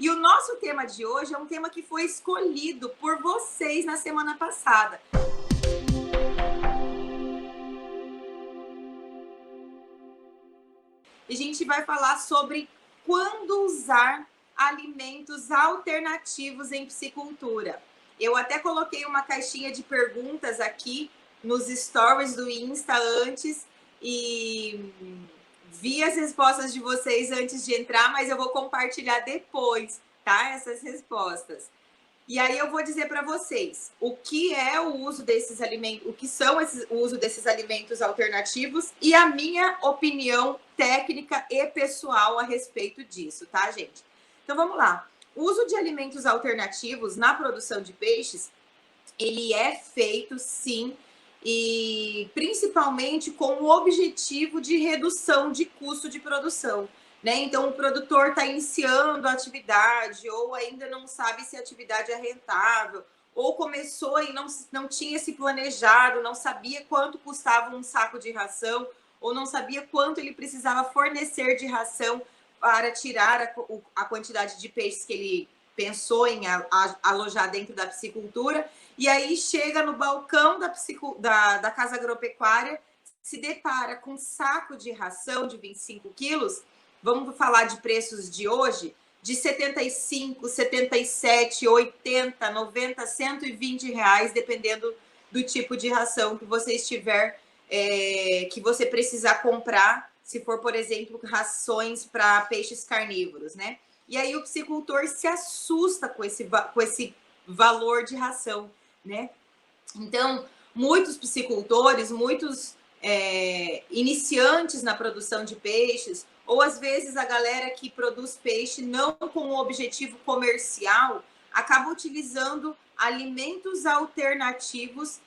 E o nosso tema de hoje é um tema que foi escolhido por vocês na semana passada. A gente vai falar sobre quando usar alimentos alternativos em piscicultura. Eu até coloquei uma caixinha de perguntas aqui nos stories do Insta antes e vi as respostas de vocês antes de entrar, mas eu vou compartilhar depois, tá? Essas respostas. E aí eu vou dizer para vocês o que é o uso desses alimentos, o que são o uso desses alimentos alternativos e a minha opinião técnica e pessoal a respeito disso, tá, gente? Então vamos lá. O uso de alimentos alternativos na produção de peixes, ele é feito sim, e principalmente com o objetivo de redução de custo de produção. Né? Então, o produtor está iniciando a atividade, ou ainda não sabe se a atividade é rentável, ou começou e não tinha se planejado, não sabia quanto custava um saco de ração, ou não sabia quanto ele precisava fornecer de ração para tirar a quantidade de peixes que ele pensou em alojar dentro da piscicultura. E aí chega no balcão da casa agropecuária, se depara com um saco de ração de 25 quilos, vamos falar de preços de hoje, de 75, 77, 80, 90, 120 reais, dependendo do tipo de ração que você estiver, que você precisar comprar, se for, por exemplo, rações para peixes carnívoros, né? E aí o piscicultor se assusta com esse valor de ração, né? Então, muitos piscicultores, muitos iniciantes na produção de peixes, ou às vezes a galera que produz peixe não com o objetivo comercial, acaba utilizando alimentos alternativos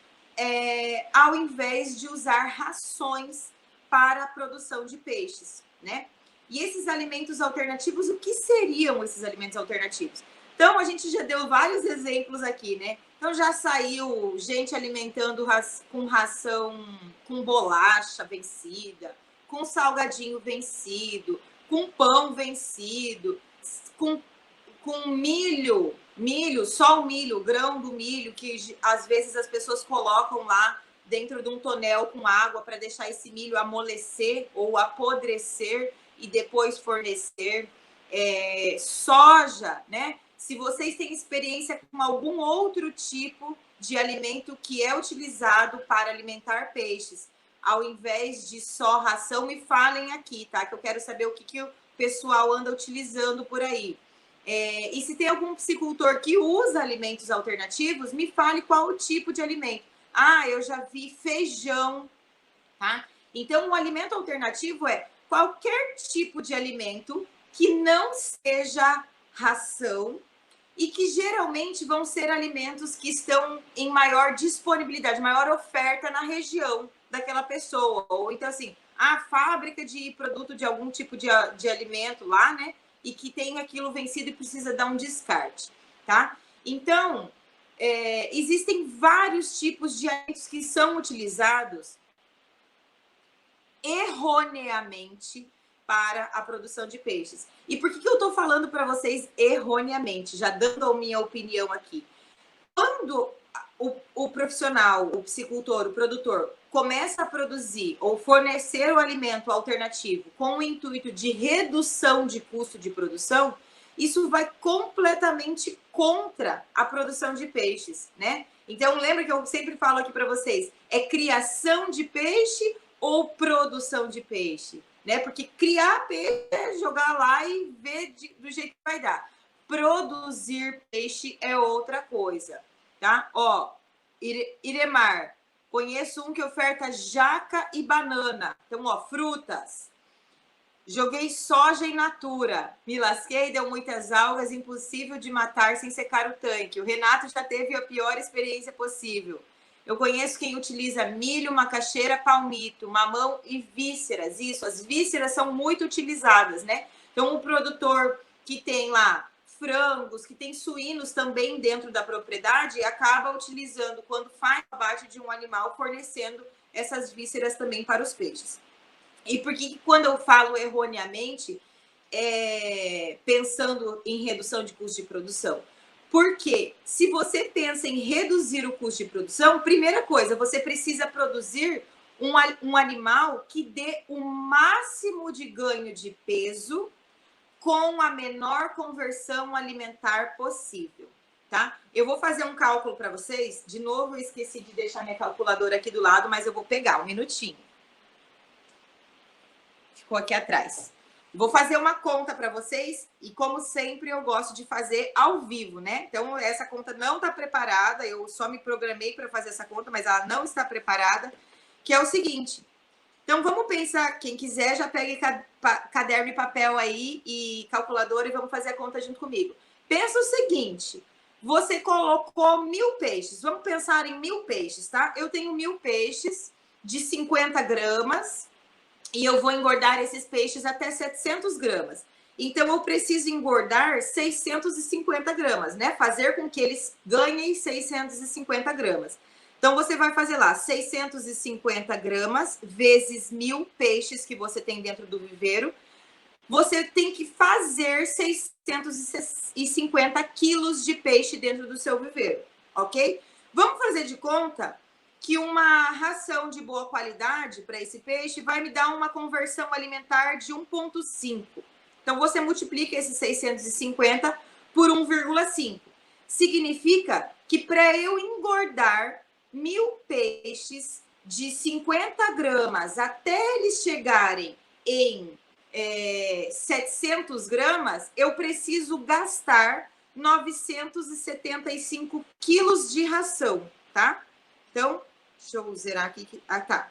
ao invés de usar rações para a produção de peixes, né? E esses alimentos alternativos, o que seriam esses alimentos alternativos? Então, a gente já deu vários exemplos aqui, né? Então, já saiu gente alimentando com ração, com bolacha vencida, com salgadinho vencido, com pão vencido, com milho, só o milho, o grão do milho, que às vezes as pessoas colocam lá dentro de um tonel com água para deixar esse milho amolecer ou apodrecer e depois fornecer. Soja, né? Se vocês têm experiência com algum outro tipo de alimento que é utilizado para alimentar peixes, ao invés de só ração, me falem aqui, tá? Que eu quero saber o que o pessoal anda utilizando por aí. E se tem algum piscicultor que usa alimentos alternativos, me fale qual o tipo de alimento. Ah, eu já vi feijão, tá? Então, um alimento alternativo é qualquer tipo de alimento que não seja ração e que geralmente vão ser alimentos que estão em maior disponibilidade, maior oferta na região daquela pessoa. Ou então, assim, a fábrica de produto de algum tipo de alimento lá, né? E que tem aquilo vencido e precisa dar um descarte, tá? Então, existem vários tipos de alimentos que são utilizados erroneamente para a produção de peixes. E por que eu estou falando para vocês erroneamente? Já dando a minha opinião aqui. Quando o profissional, o piscicultor, o produtor, começa a produzir ou fornecer o alimento alternativo com o intuito de redução de custo de produção, isso vai completamente contra a produção de peixes, né? Então, lembra que eu sempre falo aqui para vocês, é criação de peixe ou produção de peixe, né? Porque criar peixe é jogar lá e ver do jeito que vai dar. Produzir peixe é outra coisa, tá? Ó, Iremar, conheço um que oferta jaca e banana. Então, ó, frutas. Joguei soja in natura. Me lasquei, deu muitas algas, impossível de matar sem secar o tanque. O Renato já teve a pior experiência possível. Eu conheço quem utiliza milho, macaxeira, palmito, mamão e vísceras. Isso, as vísceras são muito utilizadas, né? Então, o produtor que tem lá frangos, que tem suínos também dentro da propriedade, acaba utilizando, quando faz o abate de um animal, fornecendo essas vísceras também para os peixes. E por que quando eu falo erroneamente, pensando em redução de custo de produção? Porque se você pensa em reduzir o custo de produção, primeira coisa, você precisa produzir um animal que dê o máximo de ganho de peso com a menor conversão alimentar possível, tá? Eu vou fazer um cálculo para vocês. De novo, eu esqueci de deixar minha calculadora aqui do lado, mas eu vou pegar um minutinho. Ficou aqui atrás. Vou fazer uma conta para vocês e, como sempre, eu gosto de fazer ao vivo, né? Então, essa conta não está preparada, eu só me programei para fazer essa conta, mas ela não está preparada, que é o seguinte. Então, vamos pensar, quem quiser já pegue caderno e papel aí e calculadora e vamos fazer a conta junto comigo. Pensa o seguinte, você colocou 1000 peixes, vamos pensar em 1000 peixes, tá? Eu tenho 1000 peixes de 50 gramas, e eu vou engordar esses peixes até 700 gramas. Então, eu preciso engordar 650 gramas, né? Fazer com que eles ganhem 650 gramas. Então, você vai fazer lá 650 gramas vezes 1000 peixes que você tem dentro do viveiro. Você tem que fazer 650 quilos de peixe dentro do seu viveiro, ok? Vamos fazer de conta que uma ração de boa qualidade para esse peixe vai me dar uma conversão alimentar de 1,5. Então, você multiplica esses 650 por 1,5. Significa que para eu engordar 1000 peixes de 50 gramas até eles chegarem em 700 gramas, eu preciso gastar 975 quilos de ração, tá? Então, deixa eu zerar aqui. Tá.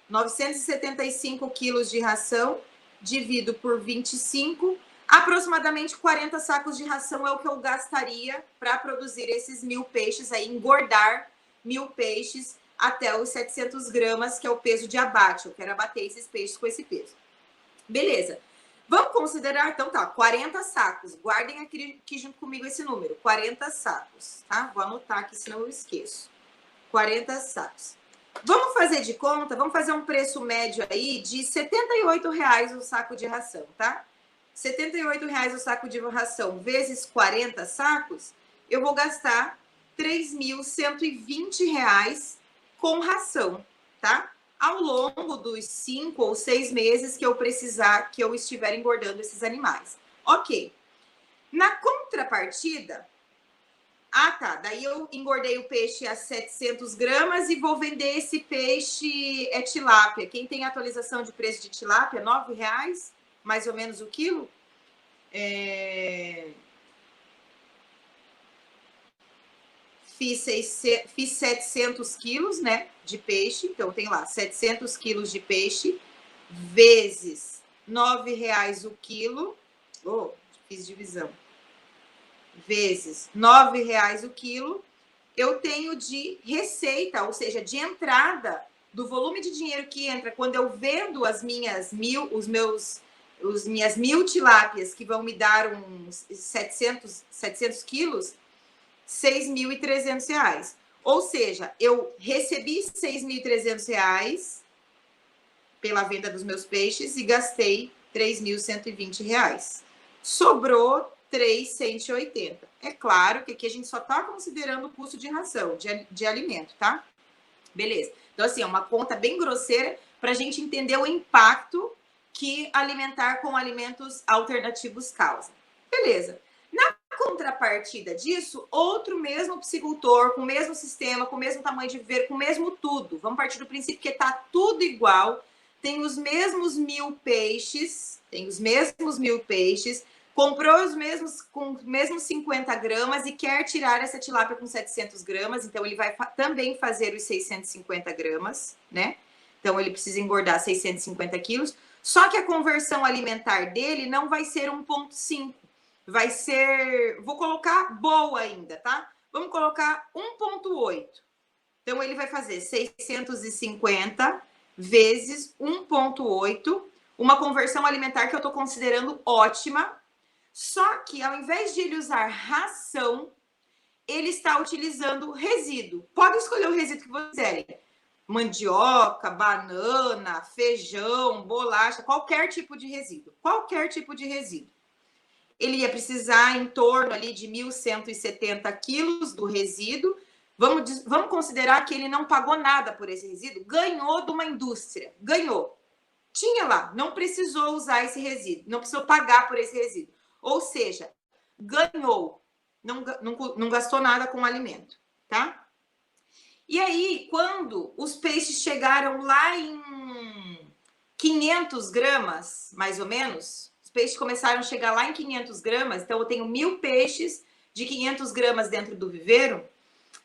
975 quilos de ração, divido por 25, aproximadamente 40 sacos de ração é o que eu gastaria para produzir esses 1000 peixes, aí engordar 1000 peixes até os 700 gramas, que é o peso de abate. Eu quero abater esses peixes com esse peso. Beleza. Vamos considerar, então tá, 40 sacos. Guardem aqui junto comigo esse número, 40 sacos, tá? Vou anotar aqui, senão eu esqueço. 40 sacos. Vamos fazer de conta, vamos fazer um preço médio aí de R$ 78,00 o saco de ração, tá? R$ 78,00 o saco de ração vezes 40 sacos, eu vou gastar R$ 3.120 com ração, tá? Ao longo dos 5 ou 6 meses que eu precisar, que eu estiver engordando esses animais. Ok. Na contrapartida, tá, daí eu engordei o peixe a 700 gramas e vou vender esse peixe tilápia. Quem tem atualização de preço de tilápia? R$ 9,00, mais ou menos o quilo. Fiz 700 quilos, né, de peixe. Então, tem lá 700 quilos de peixe vezes R$ 9,00 o quilo. Fiz divisão. Vezes R$ 9,00 o quilo, eu tenho de receita, ou seja, de entrada do volume de dinheiro que entra quando eu vendo as minhas 1000 tilápias, que vão me dar uns 700 quilos, R$ 6.300. Ou seja, eu recebi R$ 6.300 pela venda dos meus peixes e gastei R$ 3.120. Sobrou 3.180. É claro que aqui a gente só está considerando o custo de ração, de alimento, tá? Beleza. Então, assim, é uma conta bem grosseira para a gente entender o impacto que alimentar com alimentos alternativos causa. Beleza. Na contrapartida disso, outro mesmo piscicultor, com o mesmo sistema, com o mesmo tamanho de viveiro, com o mesmo tudo. Vamos partir do princípio que está tudo igual, tem os mesmos 1000 peixes, comprou os mesmos com mesmos 50 gramas e quer tirar essa tilápia com 700 gramas, então ele vai também fazer os 650 gramas, né? Então ele precisa engordar 650 quilos, só que a conversão alimentar dele não vai ser 1,5, vai ser, vou colocar boa ainda, tá? Vamos colocar 1,8. Então ele vai fazer 650 vezes 1,8, uma conversão alimentar que eu tô considerando ótima. Só que, ao invés de ele usar ração, ele está utilizando resíduo. Pode escolher o resíduo que vocês quiserem. mandioca, banana, feijão, bolacha, qualquer tipo de resíduo. Qualquer tipo de resíduo. Ele ia precisar em torno ali de 1.170 quilos do resíduo. Vamos considerar que ele não pagou nada por esse resíduo, ganhou de uma indústria, ganhou. Tinha lá, não precisou usar esse resíduo, não precisou pagar por esse resíduo. Ou seja, ganhou, não gastou nada com o alimento, tá? E aí, quando os peixes chegaram lá em 500 gramas, mais ou menos, os peixes começaram a chegar lá em 500 gramas, então eu tenho 1.000 peixes de 500 gramas dentro do viveiro,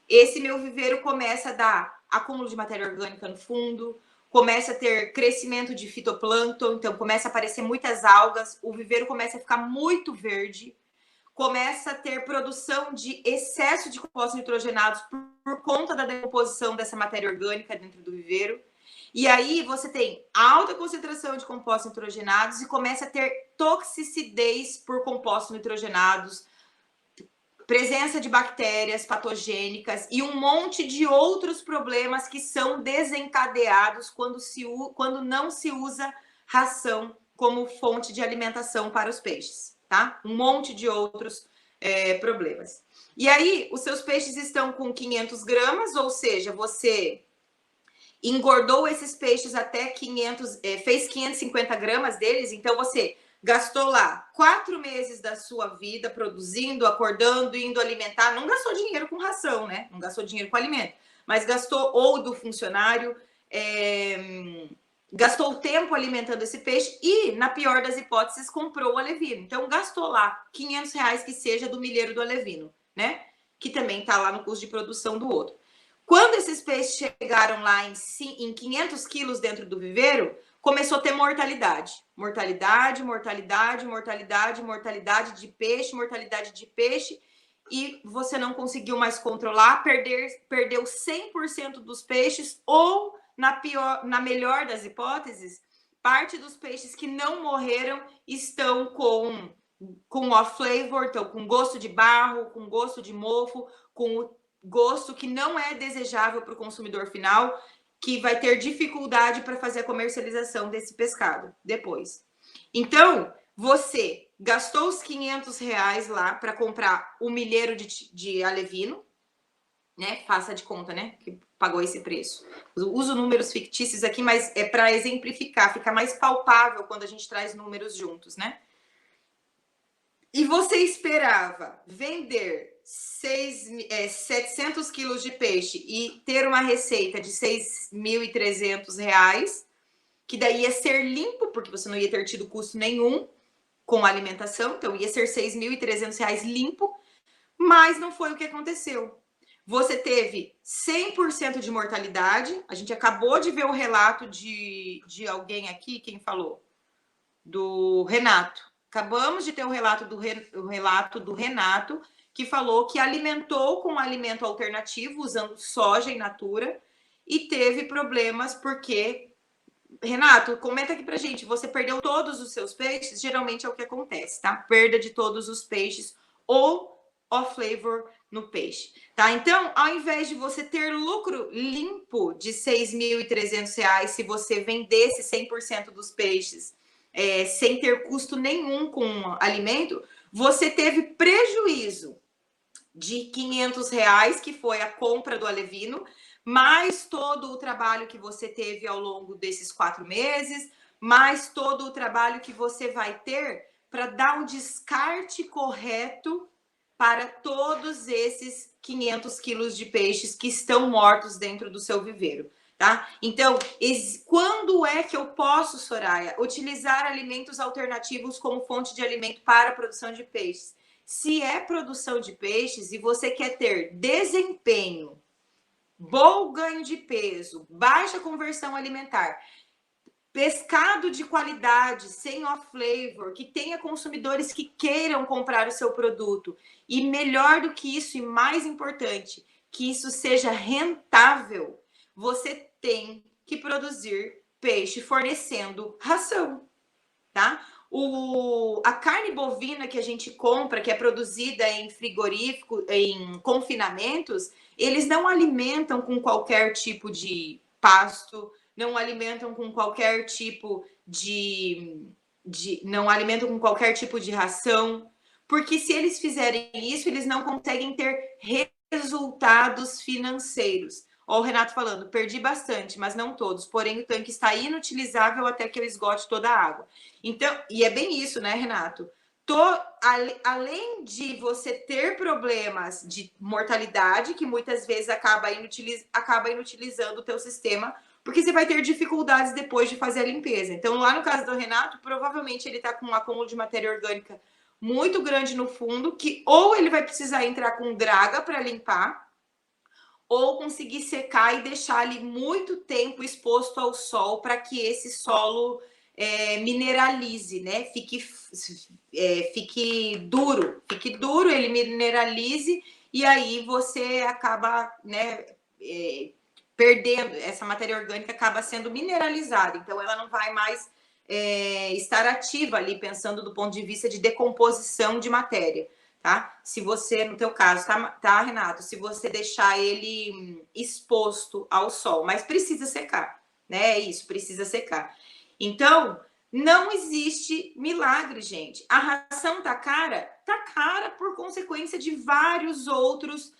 esse meu viveiro começa a dar acúmulo de matéria orgânica no fundo, começa a ter crescimento de fitoplâncton, então começa a aparecer muitas algas, o viveiro começa a ficar muito verde, começa a ter produção de excesso de compostos nitrogenados por conta da decomposição dessa matéria orgânica dentro do viveiro. E aí você tem alta concentração de compostos nitrogenados e começa a ter toxicidez por compostos nitrogenados, presença de bactérias patogênicas e um monte de outros problemas que são desencadeados quando não se usa ração como fonte de alimentação para os peixes, tá? Um monte de outros problemas. E aí, os seus peixes estão com 500 gramas, ou seja, você engordou esses peixes até 500, fez 550 gramas deles, então você gastou lá 4 meses da sua vida produzindo, acordando, indo alimentar. Não gastou dinheiro com ração, né? Não gastou dinheiro com alimento, mas gastou ou do funcionário, gastou tempo alimentando esse peixe e, na pior das hipóteses, comprou o alevino. Então, gastou lá R$500 que seja do milheiro do alevino, né? Que também está lá no custo de produção do outro. Quando esses peixes chegaram lá em 500 quilos dentro do viveiro, começou a ter mortalidade. Mortalidade de peixe, e você não conseguiu mais controlar, perdeu 100% dos peixes, ou, na melhor das hipóteses, parte dos peixes que não morreram estão com off flavor, então com gosto de barro, com gosto de mofo, com gosto que não é desejável para o consumidor final, que vai ter dificuldade para fazer a comercialização desse pescado depois. Então, você gastou os R$500 lá para comprar o milheiro de alevino, né? Faça de conta, né? Que pagou esse preço. Uso números fictícios aqui, mas é para exemplificar, fica mais palpável quando a gente traz números juntos, né? E você esperava vender 700 quilos de peixe e ter uma receita de R$6.300, que daí ia ser limpo, porque você não ia ter tido custo nenhum com a alimentação, então ia ser R$6.300 limpo, mas não foi o que aconteceu. Você teve 100% de mortalidade, a gente acabou de ver o relato de alguém aqui, quem falou? Do Renato. Acabamos de ter o relato do Renato, que falou que alimentou com alimento alternativo, usando soja in natura, e teve problemas porque... Renato, comenta aqui pra gente, você perdeu todos os seus peixes? Geralmente é o que acontece, tá? Perda de todos os peixes ou off flavor no peixe, tá? Então, ao invés de você ter lucro limpo de R$6.300, se você vendesse 100% dos peixes sem ter custo nenhum com alimento, você teve prejuízo de R$500, que foi a compra do alevino, mais todo o trabalho que você teve ao longo desses 4 meses, mais todo o trabalho que você vai ter para dar um descarte correto para todos esses 500 quilos de peixes que estão mortos dentro do seu viveiro, tá? Então, quando é que eu posso, Soraya, utilizar alimentos alternativos como fonte de alimento para a produção de peixes? Se é produção de peixes e você quer ter desempenho, bom ganho de peso, baixa conversão alimentar, pescado de qualidade, sem off flavor, que tenha consumidores que queiram comprar o seu produto, e melhor do que isso, e mais importante, que isso seja rentável, você tem que produzir peixe fornecendo ração, tá? A carne bovina que a gente compra, que é produzida em frigorífico, em confinamentos, eles não alimentam com qualquer tipo de pasto, não alimentam com qualquer tipo não alimentam com qualquer tipo de ração, porque se eles fizerem isso, eles não conseguem ter resultados financeiros. Ó, o Renato falando, perdi bastante, mas não todos, porém o tanque está inutilizável até que eu esgote toda a água. Então, e é bem isso, né, Renato? Além de você ter problemas de mortalidade, que muitas vezes acaba inutilizando o teu sistema, porque você vai ter dificuldades depois de fazer a limpeza. Então, lá no caso do Renato, provavelmente ele está com um acúmulo de matéria orgânica muito grande no fundo, que ou ele vai precisar entrar com draga para limpar, ou conseguir secar e deixar ali muito tempo exposto ao sol para que esse solo mineralize, né? Fique duro, ele mineralize e aí você acaba, né? Perdendo, essa matéria orgânica acaba sendo mineralizada, então ela não vai mais estar ativa ali, pensando do ponto de vista de decomposição de matéria, tá? Se você, no teu caso, tá, Renato? Se você deixar ele exposto ao sol, mas precisa secar, né? É isso, precisa secar. Então, não existe milagre, gente. A ração tá cara por consequência de vários outros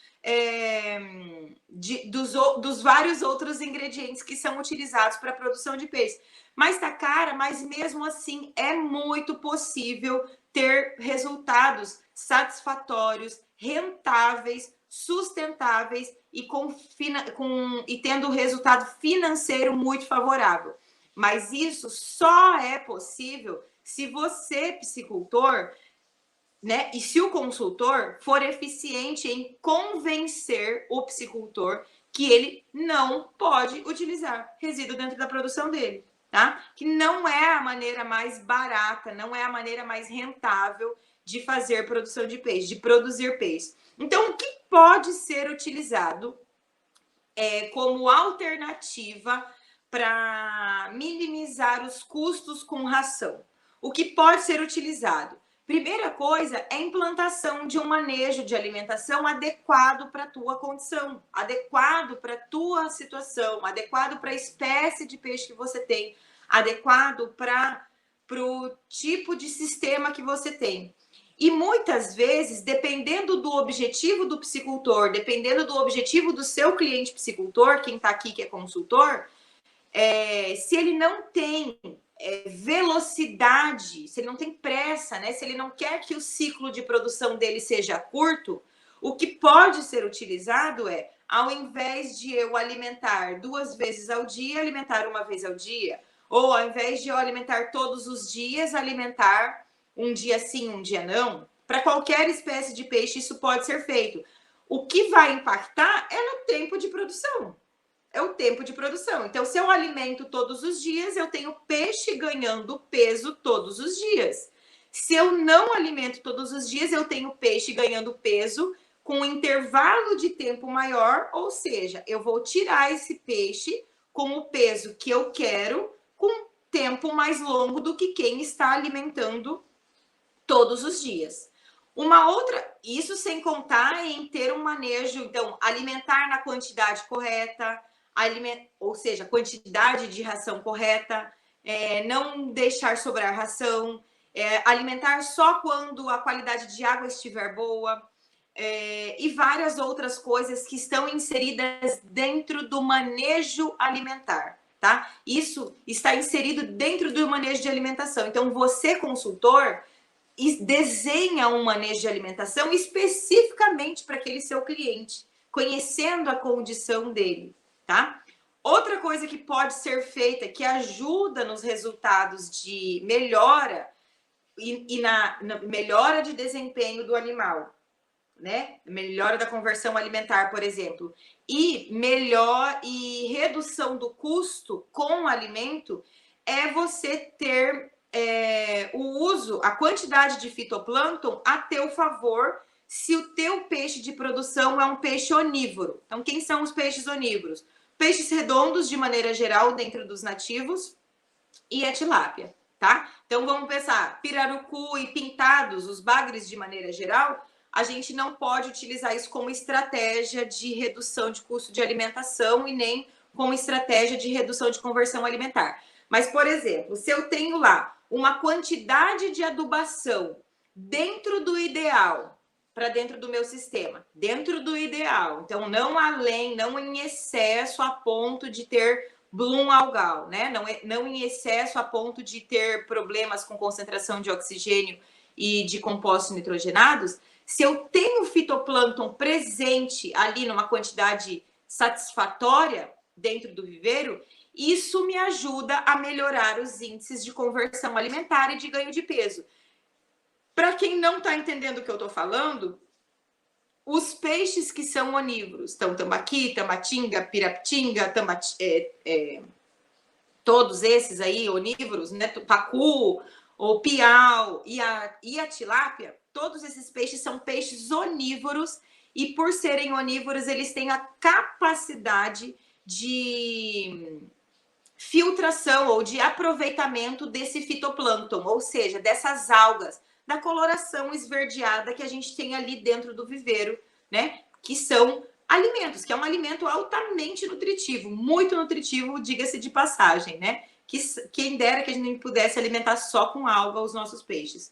dos vários outros ingredientes que são utilizados para a produção de peixe. Mas tá cara, mas mesmo assim é muito possível ter resultados satisfatórios, rentáveis, sustentáveis e tendo um resultado financeiro muito favorável. Mas isso só é possível se você, piscicultor, né? E se o consultor for eficiente em convencer o piscicultor que ele não pode utilizar resíduo dentro da produção dele, tá? Que não é a maneira mais barata, não é a maneira mais rentável de fazer produção de peixe, de produzir peixe. Então, o que pode ser utilizado como alternativa para minimizar os custos com ração? O que pode ser utilizado? Primeira coisa é a implantação de um manejo de alimentação adequado para a tua condição, adequado para a tua situação, adequado para a espécie de peixe que você tem, adequado para o tipo de sistema que você tem. E muitas vezes, dependendo do objetivo do piscicultor, dependendo do objetivo do seu cliente piscicultor, quem está aqui que é consultor, se ele não tem velocidade, se ele não tem pressa, né? Se ele não quer que o ciclo de produção dele seja curto, o que pode ser utilizado ao invés de eu alimentar 2 vezes ao dia, alimentar 1 vez ao dia. Ou ao invés de eu alimentar todos os dias, alimentar um dia sim, um dia não. Para qualquer espécie de peixe, isso pode ser feito. O que vai impactar é no tempo de produção. É o tempo de produção. Então, se eu alimento todos os dias, eu tenho peixe ganhando peso todos os dias. Se eu não alimento todos os dias, eu tenho peixe ganhando peso com um intervalo de tempo maior, ou seja, eu vou tirar esse peixe com o peso que eu quero, com tempo mais longo do que quem está alimentando todos os dias. Uma outra, isso sem contar em ter um manejo, então, alimentar na quantidade correta, ou seja, quantidade de ração correta, não deixar sobrar ração, alimentar só quando a qualidade de água estiver boa, e várias outras coisas que estão inseridas dentro do manejo alimentar, tá? Isso está inserido dentro do manejo de alimentação. Então, você, consultor, desenha um manejo de alimentação especificamente para aquele seu cliente, conhecendo a condição dele, tá? Outra coisa que pode ser feita, que ajuda nos resultados de melhora e na melhora de desempenho do animal, né? Melhora da conversão alimentar, por exemplo, e redução do custo com o alimento, é você ter o uso, a quantidade de fitoplâncton a teu favor, se o teu peixe de produção é um peixe onívoro. Então, quem são os peixes onívoros? Peixes redondos, de maneira geral, dentro dos nativos, e a tilápia, tá? Então, vamos pensar, pirarucu e pintados, os bagres, de maneira geral, a gente não pode utilizar isso como estratégia de redução de custo de alimentação e nem com estratégia de redução de conversão alimentar. Mas, por exemplo, se eu tenho lá uma quantidade de adubação dentro do ideal, para dentro do meu sistema, dentro do ideal, então não além, não em excesso a ponto de ter bloom algal, né? Não em excesso a ponto de ter problemas com concentração de oxigênio e de compostos nitrogenados. Se eu tenho fitoplâncton presente ali numa quantidade satisfatória dentro do viveiro, isso me ajuda a melhorar os índices de conversão alimentar e de ganho de peso. Para quem não está entendendo o que eu estou falando, os peixes que são onívoros, então tambaqui, tambatinga, pirapitinga, todos esses aí onívoros, né, pacu, o piau e a tilápia, todos esses peixes são peixes onívoros e por serem onívoros eles têm a capacidade de filtração ou de aproveitamento desse fitoplâncton, ou seja, dessas algas, da coloração esverdeada que a gente tem ali dentro do viveiro, né? Que são alimentos, que é um alimento altamente nutritivo, muito nutritivo, diga-se de passagem, né? Quem dera que a gente pudesse alimentar só com alga os nossos peixes.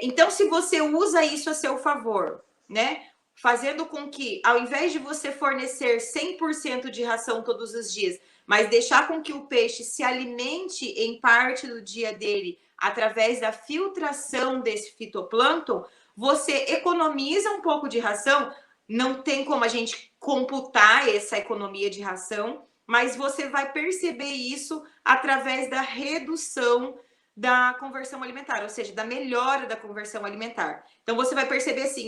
Então, se você usa isso a seu favor, né? Fazendo com que, ao invés de você fornecer 100% de ração todos os dias, mas deixar com que o peixe se alimente em parte do dia dele através da filtração desse fitoplâncton, você economiza um pouco de ração. Não tem como a gente computar essa economia de ração, mas você vai perceber isso através da redução da conversão alimentar, ou seja, da melhora da conversão alimentar. Então você vai perceber assim,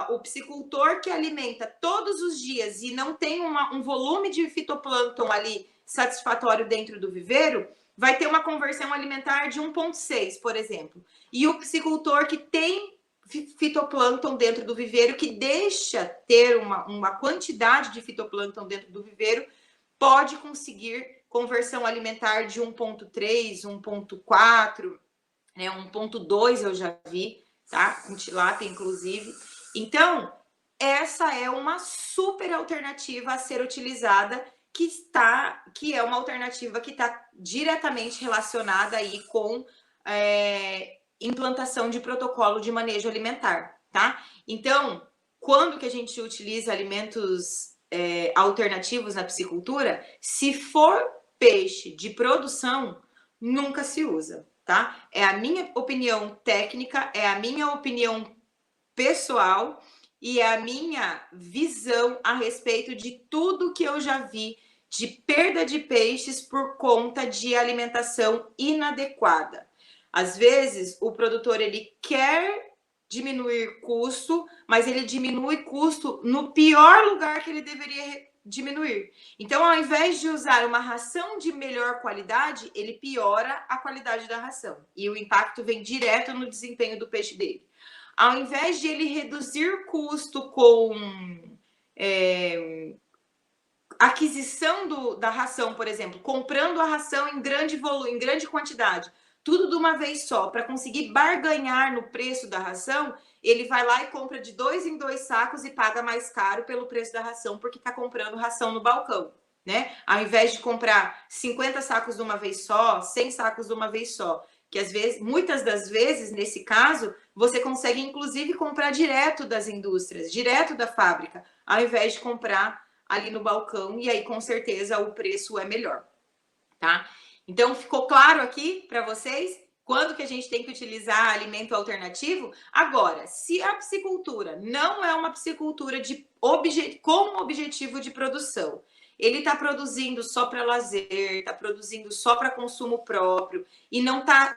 o piscicultor que alimenta todos os dias e não tem um volume de fitoplâncton ali satisfatório dentro do viveiro, vai ter uma conversão alimentar de 1,6, por exemplo. E o piscicultor que tem fitoplâncton dentro do viveiro, que deixa ter uma quantidade de fitoplâncton dentro do viveiro, pode conseguir conversão alimentar de 1,3, 1,4, né, 1,2 eu já vi, tá? Com tilápia, inclusive. Então, essa é uma super alternativa a ser utilizada, que é uma alternativa que está diretamente relacionada aí com implantação de protocolo de manejo alimentar, tá? Então, quando que a gente utiliza alimentos alternativos na piscicultura? Se for peixe de produção, nunca se usa, tá? É a minha opinião técnica, é a minha opinião pessoal e é a minha visão a respeito de tudo que eu já vi de perda de peixes por conta de alimentação inadequada. Às vezes, o produtor ele quer diminuir custo, mas ele diminui custo no pior lugar que ele deveria diminuir. Então, ao invés de usar uma ração de melhor qualidade, ele piora a qualidade da ração. E o impacto vem direto no desempenho do peixe dele. Ao invés de ele reduzir custo com aquisição da ração, por exemplo, comprando a ração em grande volume, em grande quantidade, tudo de uma vez só, para conseguir barganhar no preço da ração, ele vai lá e compra de 2 em 2 sacos e paga mais caro pelo preço da ração, porque está comprando ração no balcão, né? Ao invés de comprar 50 sacos de uma vez só, 100 sacos de uma vez só, que às vezes, muitas das vezes, nesse caso, você consegue inclusive comprar direto das indústrias, direto da fábrica, ao invés de comprar ali no balcão, e aí com certeza o preço é melhor, tá? Então, ficou claro aqui para vocês quando que a gente tem que utilizar alimento alternativo? Agora, se a piscicultura não é uma piscicultura com objetivo de produção, ele está produzindo só para lazer, está produzindo só para consumo próprio e não tá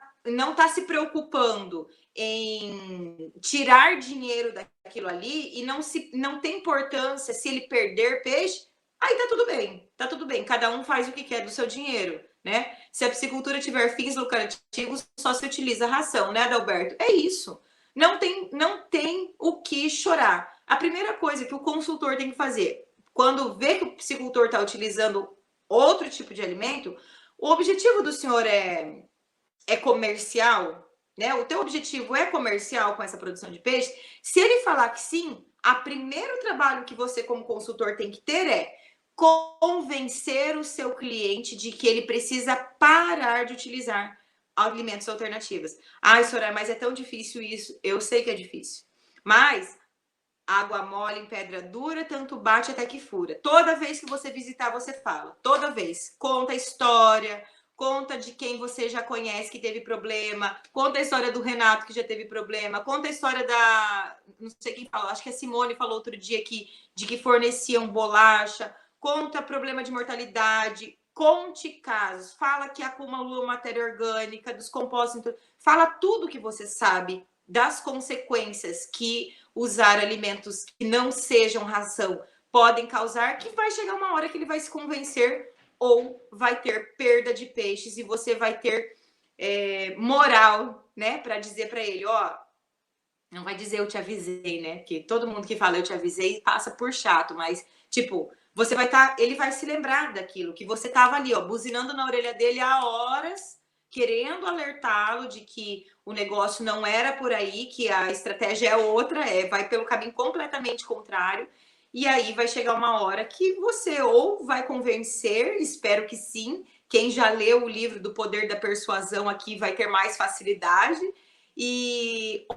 se preocupando em tirar dinheiro daquilo ali e não tem importância se ele perder peixe, aí tá tudo bem, cada um faz o que quer do seu dinheiro, né? Se a piscicultura tiver fins lucrativos, só se utiliza ração, né, Adalberto? É isso. Não tem o que chorar. A primeira coisa que o consultor tem que fazer, quando vê que o piscicultor está utilizando outro tipo de alimento, o objetivo do senhor é comercial, né? O teu objetivo é comercial com essa produção de peixe. Se ele falar que sim, o primeiro trabalho que você como consultor tem que ter é convencer o seu cliente de que ele precisa parar de utilizar alimentos alternativos. Ai, Soraya, mas é tão difícil isso. Eu sei que é difícil. Mas água mole em pedra dura, tanto bate até que fura. Toda vez que você visitar, você fala. Toda vez. Conta a história, conta de quem você já conhece que teve problema, conta a história do Renato que já teve problema, conta a história da... Não sei quem falou, acho que a Simone falou outro dia de que forneciam bolacha, conta problema de mortalidade, conte casos, fala que acumulou matéria orgânica, dos compostos, fala tudo que você sabe das consequências que usar alimentos que não sejam ração podem causar, que vai chegar uma hora que ele vai se convencer ou vai ter perda de peixes e você vai ter moral, né, para dizer para ele, ó, não vai dizer eu te avisei, né, que todo mundo que fala eu te avisei passa por chato, mas tipo, você vai estar, ele vai se lembrar daquilo que você tava ali, ó, buzinando na orelha dele há horas, querendo alertá-lo de que o negócio não era por aí, que a estratégia é outra, vai pelo caminho completamente contrário. E aí vai chegar uma hora que você ou vai convencer, espero que sim. Quem já leu o livro do Poder da Persuasão aqui vai ter mais facilidade.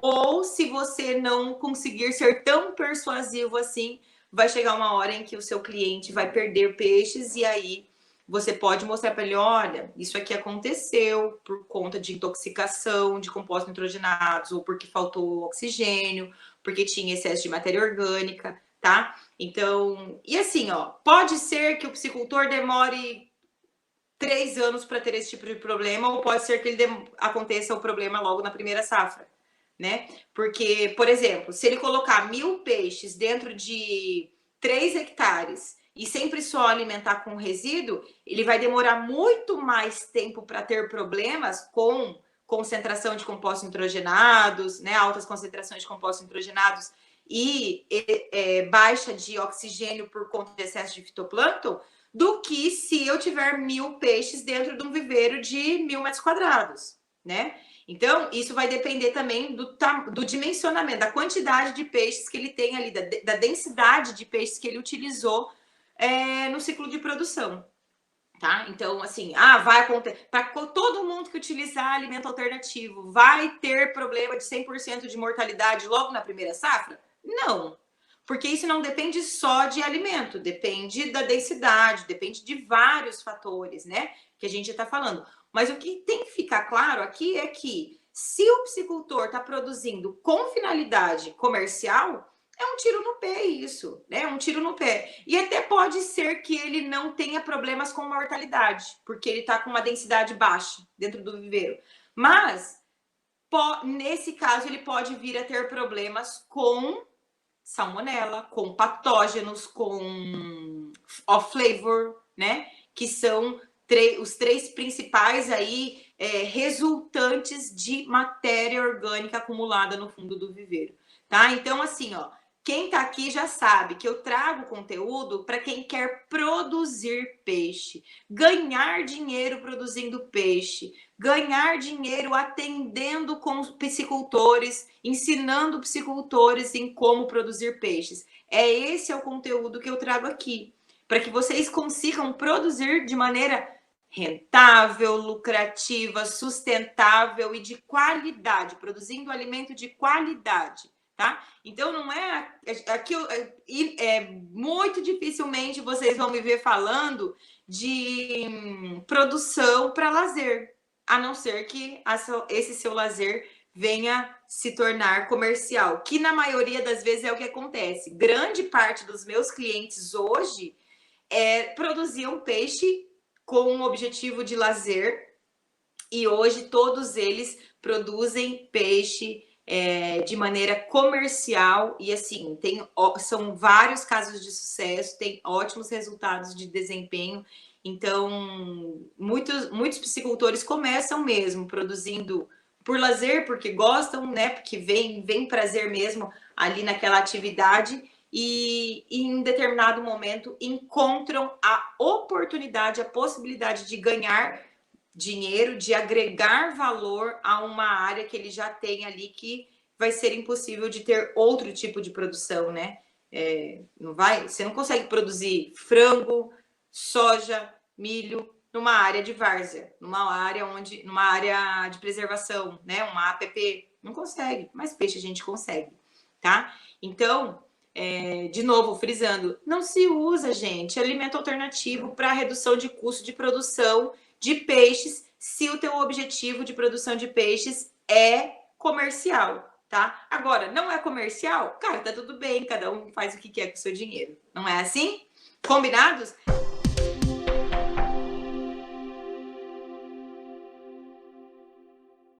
Ou se você não conseguir ser tão persuasivo assim, vai chegar uma hora em que o seu cliente vai perder peixes e aí você pode mostrar para ele, olha, isso aqui aconteceu por conta de intoxicação de compostos nitrogenados, ou porque faltou oxigênio, porque tinha excesso de matéria orgânica, tá? Então, e assim, ó, pode ser que o piscicultor demore 3 anos para ter esse tipo de problema, ou pode ser que aconteça o problema logo na primeira safra, né? Porque, por exemplo, se ele colocar 1.000 peixes dentro de 3 hectares e sempre só alimentar com resíduo, ele vai demorar muito mais tempo para ter problemas com concentração de compostos nitrogenados, né? Altas concentrações de compostos nitrogenados e baixa de oxigênio por conta de excesso de fitoplâncton, do que se eu tiver 1.000 peixes dentro de um viveiro de 1.000 metros quadrados, né? Então, isso vai depender também do dimensionamento, da quantidade de peixes que ele tem ali, da densidade de peixes que ele utilizou no ciclo de produção, tá? Então, assim, vai acontecer, para todo mundo que utilizar alimento alternativo, vai ter problema de 100% de mortalidade logo na primeira safra? Não, porque isso não depende só de alimento, depende da densidade, depende de vários fatores, né, que a gente está falando. Mas o que tem que ficar claro aqui é que se o piscicultor está produzindo com finalidade comercial, é um tiro no pé isso, né? Um tiro no pé. E até pode ser que ele não tenha problemas com mortalidade, porque ele está com uma densidade baixa dentro do viveiro. Mas, nesse caso, ele pode vir a ter problemas com salmonela, com patógenos, com off-flavor, né? Que são os 3 principais aí resultantes de matéria orgânica acumulada no fundo do viveiro, tá? Então, assim, ó, quem tá aqui já sabe que eu trago conteúdo para quem quer produzir peixe, ganhar dinheiro produzindo peixe, ganhar dinheiro atendendo com piscicultores, ensinando piscicultores em como produzir peixes. Esse é o conteúdo que eu trago aqui, para que vocês consigam produzir de maneira rentável, lucrativa, sustentável e de qualidade, produzindo alimento de qualidade, tá? Então não é aqui muito dificilmente vocês vão me ver falando de produção para lazer, a não ser que esse seu lazer venha se tornar comercial, que na maioria das vezes é o que acontece. Grande parte dos meus clientes hoje produziam peixe com um objetivo de lazer e hoje todos eles produzem peixe de maneira comercial e assim, são vários casos de sucesso, tem ótimos resultados de desempenho. Então, muitos piscicultores começam mesmo produzindo por lazer, porque gostam, né? Porque vem prazer mesmo ali naquela atividade e em determinado momento encontram a oportunidade, a possibilidade de ganhar dinheiro, de agregar valor a uma área que ele já tem ali que vai ser impossível de ter outro tipo de produção, né? Não vai, você não consegue produzir frango, soja, milho numa área de várzea, numa área de preservação, né? Uma APP, não consegue, mas peixe a gente consegue, tá? Então, de novo, frisando, não se usa, gente, alimento alternativo para redução de custo de produção de peixes, se o teu objetivo de produção de peixes é comercial, tá? Agora, não é comercial? Cara, tá tudo bem, cada um faz o que quer com o seu dinheiro. Não é assim? Combinados?